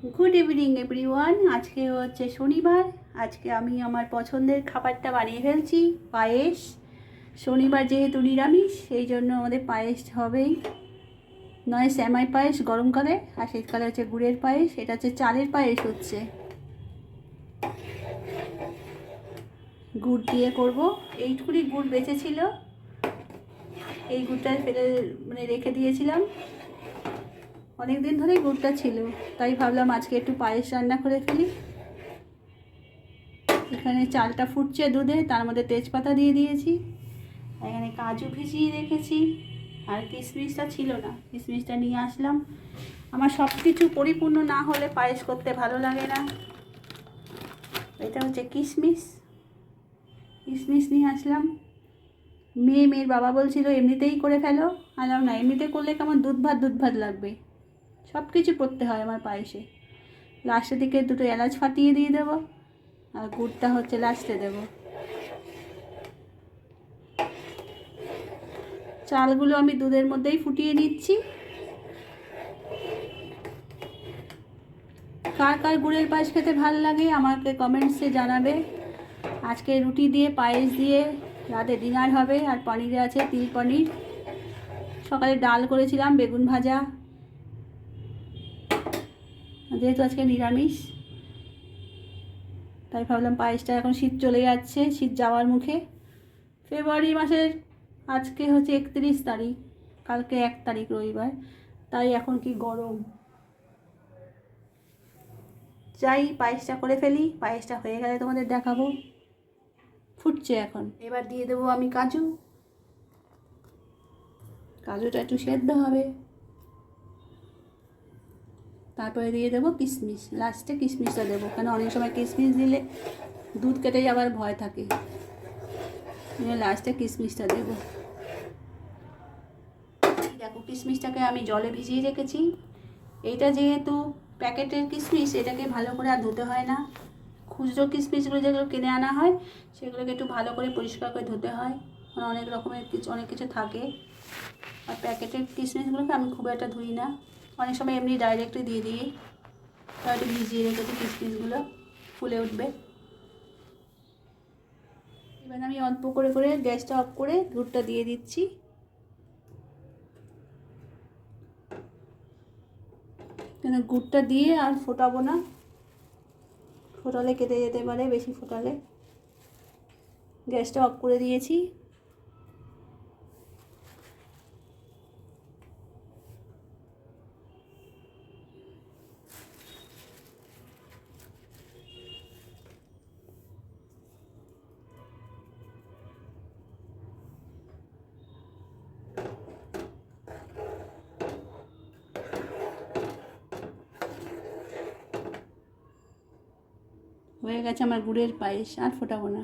Good evening everyone. আজকে হচ্ছে শনিবার। আজকে আমি আমার পছন্দের খাবারটা বানিয়ে ফেলছি, পায়েস। শনিবার যেহেতু নিরামিষ, সেই জন্য আমাদের পায়েস হবেই। নয় শ্যামাই পায়েস গরমকালে, আর শীতকালে হচ্ছে গুড়ের পায়েস। এটা হচ্ছে চালের পায়েস হচ্ছে, গুড় দিয়ে করব। এইটুকুনি গুড় বেঁচেছিল, এই গুড়টা ফেলে রেখে দিয়েছিলাম। অনেক দিন ধরেই গুড়টা ছিল, তাই ভাবলাম আজকে একটু পায়েস রান্না করে ফেলি। এখানে চালটা ফুটছে দুধে, তার মধ্যে তেজপাতা দিয়ে দিয়েছি। এখানে কাজু ভিজিয়ে রেখেছি, আর কিশমিশটা ছিল না, কিশমিশটা নিয়ে আসলাম। আমার সব কিছু পরিপূর্ণ না হলে পায়েস করতে ভালো লাগে না। এটা হচ্ছে কিশমিশ, কিশমিশ নিয়ে আসলাম। মেয়ের বাবা বলছিল এমনিতেই করে ফেলো, আলাম না, এমনিতে করলে কেমন দুধ ভাত লাগবে। সব কিছু করতে হয় আমার পায়েসে। লাস্টের দিকে দুটো এলাচ ফাটিয়ে দিয়ে দেবো, আর গুড়টা হচ্ছে লাস্টে দেবো। চালগুলো আমি দুধের মধ্যেই ফুটিয়ে নিচ্ছি। কার কার গুড়ের পায়েস খেতে ভালো লাগে আমাকে কমেন্টসে জানাবে। আজকে রুটি দিয়ে পায়েস দিয়ে রাতে ডিনার হবে, আর পনিরে আছে তিল পনির। সকালে ডাল করেছিলাম, বেগুন ভাজা। যেহেতু আজকে নিরামিষ, তাই ভাবলাম পায়েসটা, এখন শীত চলে যাচ্ছে, শীত যাওয়ার মুখে। ফেব্রুয়ারি মাসের আজকে হচ্ছে 31 তারিখ, কালকে 1 তারিখ রবিবার, তাই এখন কি গরম। যাই পায়েসটা করে ফেলি, পায়েসটা হয়ে গেলে তোমাদের দেখাবো। ফুটছে এখন, এবার দিয়ে দেবো আমি কাজু। কাজুটা একটু সেদ্ধ হবে, তারপরে দিয়ে দেবো কিশমিশ। লাস্টে কিশমিশটা দেবো, কারণ অনেক সময় কিশমিশ দিলে দুধ কেটে যাওয়ার ভয় থাকে। লাস্টে কিশমিশটা দেবো। দেখো, কিশমিশটাকে আমি জলে ভিজিয়ে রেখেছি। এইটা যেহেতু প্যাকেটের কিশমিশ, এটাকে ভালো করে আর ধুতে হয় না। খুচরো কিশমিশগুলো যেগুলো কিনে আনা হয়, সেগুলোকে একটু ভালো করে পরিষ্কার করে ধুতে হয়, কারণ অনেক রকমের অনেক কিছু থাকে। আর প্যাকেটের কিশমিশগুলোকে আমি খুব একটা ধুই না, অনেক সময় এমনি ডাইরেক্টলি দিয়ে দিই। তাই একটু ভিজিয়ে রেখেছি, কিশমিশগুলো ফুলে উঠবে। এবার আমি অল্প করে করে গ্যাসটা অফ করে দুধটা দিয়ে দিচ্ছি। কেন গুড়টা দিয়ে আর ফোটাবো না, ফোটালে কেটে যেতে পারে, বেশি ফোটালে। গ্যাসটা অফ করে দিয়েছি। হয়ে গেছে আমার গুড়ের পায়েস, আর ফোটাবো না।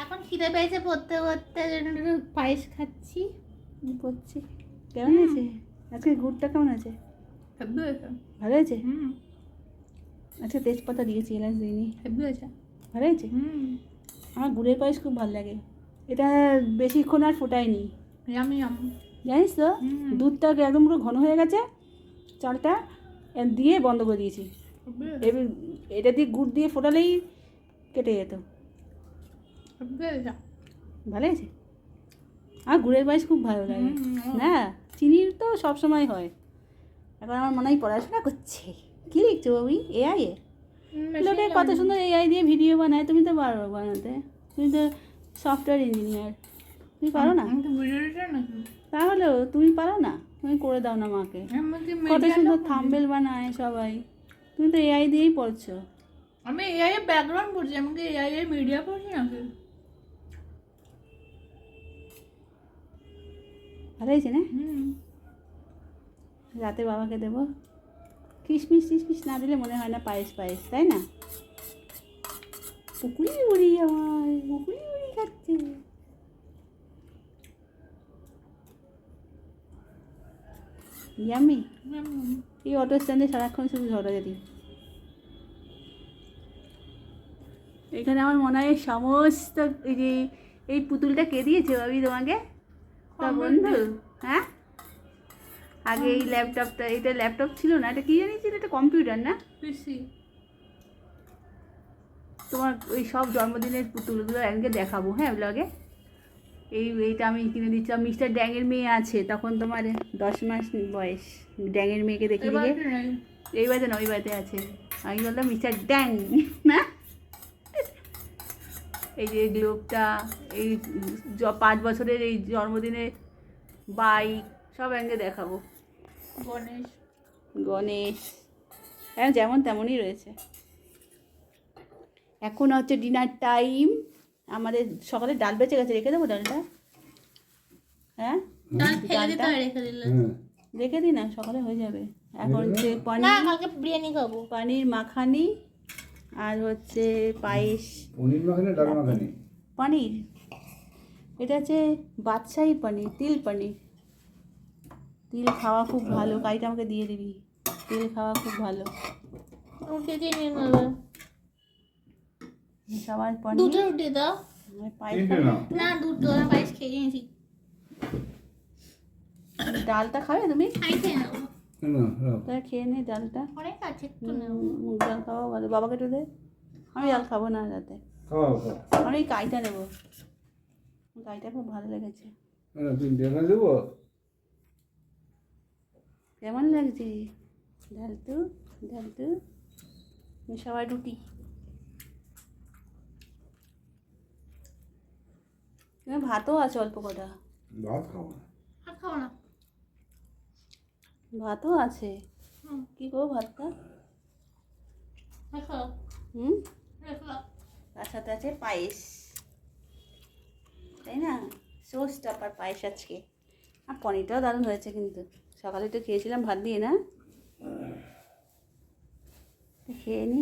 এখন খিদে পেয়েছে, পড়তে পড়তে পায়েস খাচ্ছি। পড়ছি। কেমন আছে আজকে গুড়টা? কেমন আছে? ভালো হয়েছে। আচ্ছা, তেজপাতা দিয়েছি, এলাচ দিইনি। ভালো হয়েছে। আমার গুড়ের পায়েস খুব ভালো লাগে। এটা বেশিক্ষণ আর ফোটায়নি, জানিস তো। দুধটা একদম পুরো ঘন হয়ে গেছে, চালটা দিয়ে বন্ধ করে দিয়েছি। এবার এটা দিয়ে গুড় দিয়ে ফোটালেই কেটে যেত। ভালো আছে। আর গুড়ের পায়েস খুব ভালো লাগে না। চিনির তো সবসময় হয়। এখন আমার মনে হয় পড়াশোনা করছে। কী লিখছো বাবু? এআই এ লোকে কত সুন্দর এআই দিয়ে ভিডিও বানায়, তুমি তো পারো বানাতে। তুমি তো সফটওয়্যার ইঞ্জিনিয়ার, তুমি পারো না? তাহলেও তুমি পারো না? তুমি করে দাও না মাকে। কত সুন্দর থাম্বনেল বানায় সবাই, তুমি তো এআই দিয়েই পড়ছো। আমি এআই এর ব্যাকগ্রাউন্ড পড়ছি, আমাকে এআই এর মিডিয়া পড়ছি নাকি? ভালো হয়েছে না? রাতে বাবাকে দেবো। কিশমিশ টিশমিশ না দিলে মনে হয় না পায়েস পায়েস, তাই না? পুকুরি উড়ি, আমার পুকুরি উড়ি খাচ্ছে। ইয়ামি। এই অটো স্ট্যান্ডে সারাক্ষণ শুধু ঝগড়াঝাটি। এখানে আমার মনে হয় সমস্ত এই যে এই পুতুলটা কে দিয়েছে ভাবি তোমাকে? তা বন্ধু? হ্যাঁ, আগে এই ল্যাপটপটা, এটা ল্যাপটপ ছিল না, এটা কি জানি ছিল, এটা কম্পিউটার না? পিসি। তোমার ওই সব জন্মদিনের পুতুলগুলো একদিকে দেখাবো, হ্যাঁ ব্লগে। এইটা আমি কিনে দিচ্ছিলাম, মিস্টার ড্যাংয়ের মেয়ে আছে, তখন তোমার 10 মাস বয়স। ড্যাংয়ের মেয়েকে দেখিয়ে দিকে, এই বাড়িতে না ওই বাড়িতে আছে। আমি বললাম মিস্টার ড্যাং না। এই যে গ্লোবটা, এই 5 বছরের এই জন্মদিনে বাইক, সব একদিকে দেখাবো। গণেশ হ্যাঁ, যেমন তেমনই রয়েছে। এখন হচ্ছে ডিনার টাইম। আমাদের সকালে ডাল বেঁচে গেছে, রেখে দেবো ডালটা? হ্যাঁ ডাল ফেলে দিতে হয়, রেখে দিলে। রেখে দিই না, সকালে হয়ে যাবে। এখন হচ্ছে না, পনির, কালকে বিরিয়ানি খাবো। পনির মাখানি, আর হচ্ছে পায়েস। পনির মাখানি, ডাল মাখানি। পনির, এটা হচ্ছে বাদশাহী পনির, তিল পনির। তিল খাওয়া খুব ভালো, কাইটা আমাকে দিয়ে দিবি। তিল খাওয়া খুব ভালো। রুটি দিয়ে নিয়ে নেবে। সবার পনির, দুটো রুটি দাও। পায়েস তিনটে খাবি? না। না, দুটো। আমি পায়েস খেয়ে নিয়েছি। ডালটা খাবে তুমি? আমি খেয়ে নেবো। না, না। তাহলে খেয়ে নে ডালটা। অনেক আছে, একটু নেবো। মুগ ডাল খাওয়া ভালো, বাবাকে একটু দে। আমি ডাল খাবো না রাতে, খাও, খাও। আমি এই কাইটা নেবো। কাইটা খুব ভালো লেগেছে। তিনটে এখানে দেবো? কেমন লাগছে ডালটু? ডালটু সবাই রুটি। ভাতও আছে অল্প কটা, ভাত খাবো না। আর খাবো না। ভাতও আছে। হুম, কি করবো ভাতটা? রেখো, হুম, রেখো। তার সাথে আছে পায়েস, তাই না? সোস টাপার পায়েস আজকে। আর পনিরটাও দারুণ হয়েছে কিন্তু, সকালে তো খেয়েছিলাম ভাত দিয়ে না, খেয়ে নি।